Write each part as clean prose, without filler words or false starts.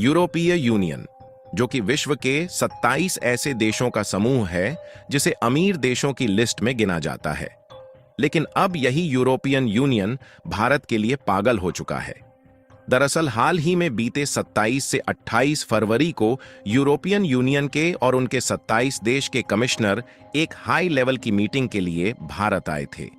यूरोपीय यूनियन, जो कि विश्व के 27 ऐसे देशों का समूह है जिसे अमीर देशों की लिस्ट में गिना जाता है। लेकिन अब यही यूरोपियन यूनियन भारत के लिए पागल हो चुका है। दरअसल हाल ही में बीते 27 से 28 फरवरी को यूरोपियन यूनियन के और उनके 27 देश के कमिश्नर एक हाई लेवल की मीटिंग के लिए भारत आए थे।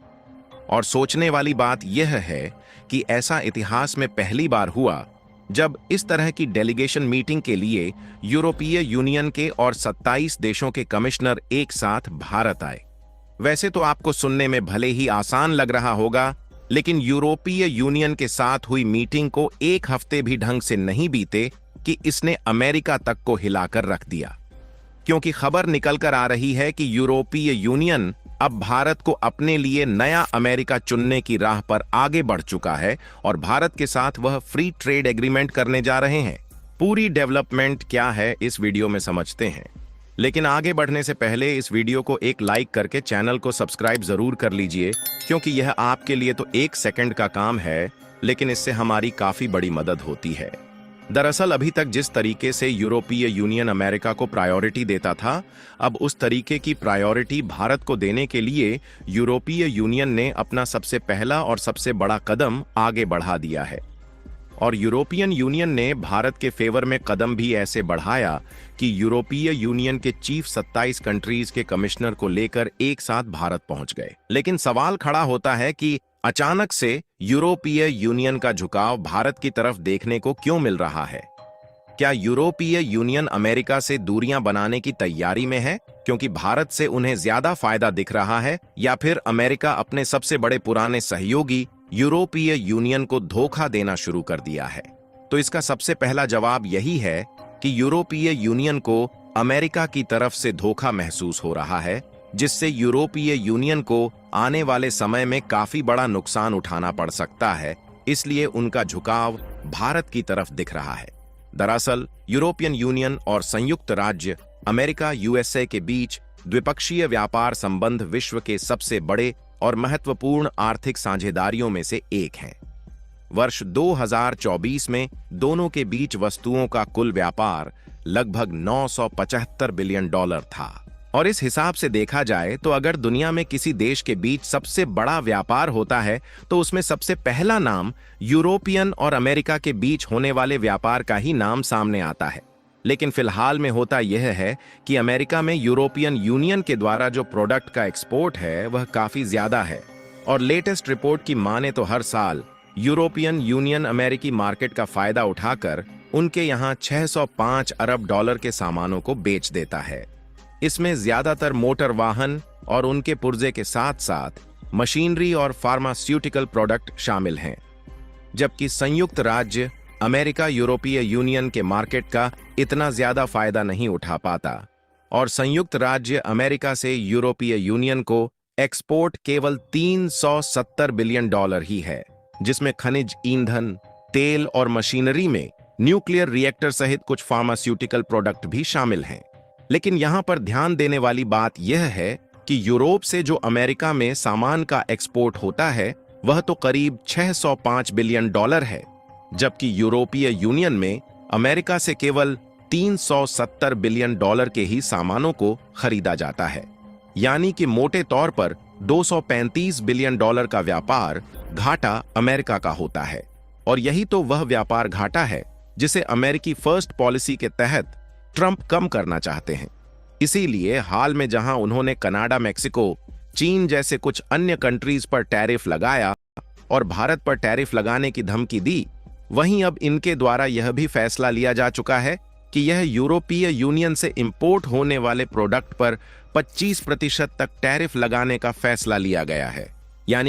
और सोचने वाली बात यह है कि ऐसा इतिहास में पहली बार हुआ जब इस तरह की डेलीगेशन मीटिंग के लिए यूरोपीय यूनियन के और 27 देशों के कमिश्नर एक साथ भारत आए। वैसे तो आपको सुनने में भले ही आसान लग रहा होगा, लेकिन यूरोपीय यूनियन के साथ हुई मीटिंग को एक हफ्ते भी ढंग से नहीं बीते कि इसने अमेरिका तक को हिलाकर रख दिया। क्योंकि खबर निकलकर आ रही है कि यूरोपीय यूनियन अब भारत को अपने लिए नया अमेरिका चुनने की राह पर आगे बढ़ चुका है और भारत के साथ वह फ्री ट्रेड एग्रीमेंट करने जा रहे हैं। पूरी डेवलपमेंट क्या है इस वीडियो में समझते हैं, लेकिन आगे बढ़ने से पहले इस वीडियो को एक लाइक करके चैनल को सब्सक्राइब जरूर कर लीजिए, क्योंकि यह आपके लिए तो 1 सेकंड का काम है, लेकिन इससे हमारी काफी बड़ी मदद होती है। दरअसल अभी तक जिस तरीके से यूरोपीय यूनियन अमेरिका को प्रायोरिटी देता था, अब उस तरीके की प्रायोरिटी भारत को देने के लिए यूरोपीय यूनियन ने अपना सबसे पहला और सबसे बड़ा कदम आगे बढ़ा दिया है। और यूरोपियन यूनियन ने भारत के फेवर में कदम भी ऐसे बढ़ाया कि यूरोपीय यूनियन के चीफ 27 कंट्रीज के कमिश्नर को लेकर एक साथ भारत पहुंच गए। लेकिन सवाल खड़ा होता है कि अचानक से यूरोपीय यूनियन का झुकाव भारत की तरफ देखने को क्यों मिल रहा है? क्या यूरोपीय यूनियन अमेरिका से दूरियां बनाने की तैयारी में है क्योंकि भारत से उन्हें ज्यादा फायदा दिख रहा है, या फिर अमेरिका अपने सबसे बड़े पुराने सहयोगी यूरोपीय यूनियन को धोखा देना शुरू कर दिया है? तो इसका सबसे पहला जवाब यही है कि यूरोपीय यूनियन को अमेरिका की तरफ से धोखा महसूस हो रहा है, जिससे यूरोपीय यूनियन को आने वाले समय में काफी बड़ा नुकसान उठाना पड़ सकता है। इसलिए उनका झुकाव भारत की तरफ दिख रहा है। दरअसल यूरोपियन यूनियन और संयुक्त राज्य अमेरिका यूएसए के बीच द्विपक्षीय व्यापार संबंध विश्व के सबसे बड़े और महत्वपूर्ण आर्थिक साझेदारियों में से एक हैं। वर्ष 2024 में दोनों के बीच वस्तुओं का कुल व्यापार लगभग $975 बिलियन था। और इस हिसाब से देखा जाए तो अगर दुनिया में किसी देश के बीच सबसे बड़ा व्यापार होता है तो उसमें सबसे पहला नाम यूरोपियन और अमेरिका के बीच होने वाले व्यापार का ही नाम सामने आता है। लेकिन फिलहाल में होता यह है कि अमेरिका में यूरोपियन यूनियन के द्वारा जो प्रोडक्ट का एक्सपोर्ट है वह काफी ज्यादा है। और लेटेस्ट रिपोर्ट की माने तो हर साल यूरोपियन यूनियन अमेरिकी मार्केट का फायदा उठाकर उनके यहाँ $605 अरब के सामानों को बेच देता है। इसमें ज्यादातर मोटर वाहन और उनके पुर्जे के साथ साथ मशीनरी और फार्मास्यूटिकल प्रोडक्ट शामिल हैं। जबकि संयुक्त राज्य अमेरिका यूरोपीय यूनियन के मार्केट का इतना ज्यादा फायदा नहीं उठा पाता और संयुक्त राज्य अमेरिका से यूरोपीय यूनियन को एक्सपोर्ट केवल $370 बिलियन ही है, जिसमें खनिज ईंधन, तेल और मशीनरी में न्यूक्लियर रिएक्टर सहित कुछ फार्मास्यूटिकल प्रोडक्ट भी शामिल हैं। लेकिन यहां पर ध्यान देने वाली बात यह है कि यूरोप से जो अमेरिका में सामान का एक्सपोर्ट होता है वह तो करीब $605 बिलियन है, जबकि यूरोपीय यूनियन में अमेरिका से केवल $370 बिलियन के ही सामानों को खरीदा जाता है। यानी कि मोटे तौर पर $235 बिलियन का व्यापार घाटा अमेरिका का होता है। और यही तो वह व्यापार घाटा है जिसे अमेरिकी फर्स्ट पॉलिसी के तहत ट्रंप कम करना चाहते हैं। इसीलिए हाल में जहां उन्होंने कनाडा, मेक्सिको, चीन जैसे कुछ अन्य कंट्रीज पर टैरिफ लगाया और भारत पर टैरिफ लगाने की धमकी दी, वहीं अब इनके द्वारा यह भी फैसला लिया जा चुका है कि यह यूरोपीय यूनियन से इंपोर्ट होने वाले प्रोडक्ट पर 25% तक टैरिफ लगाने का फैसला लिया गया है।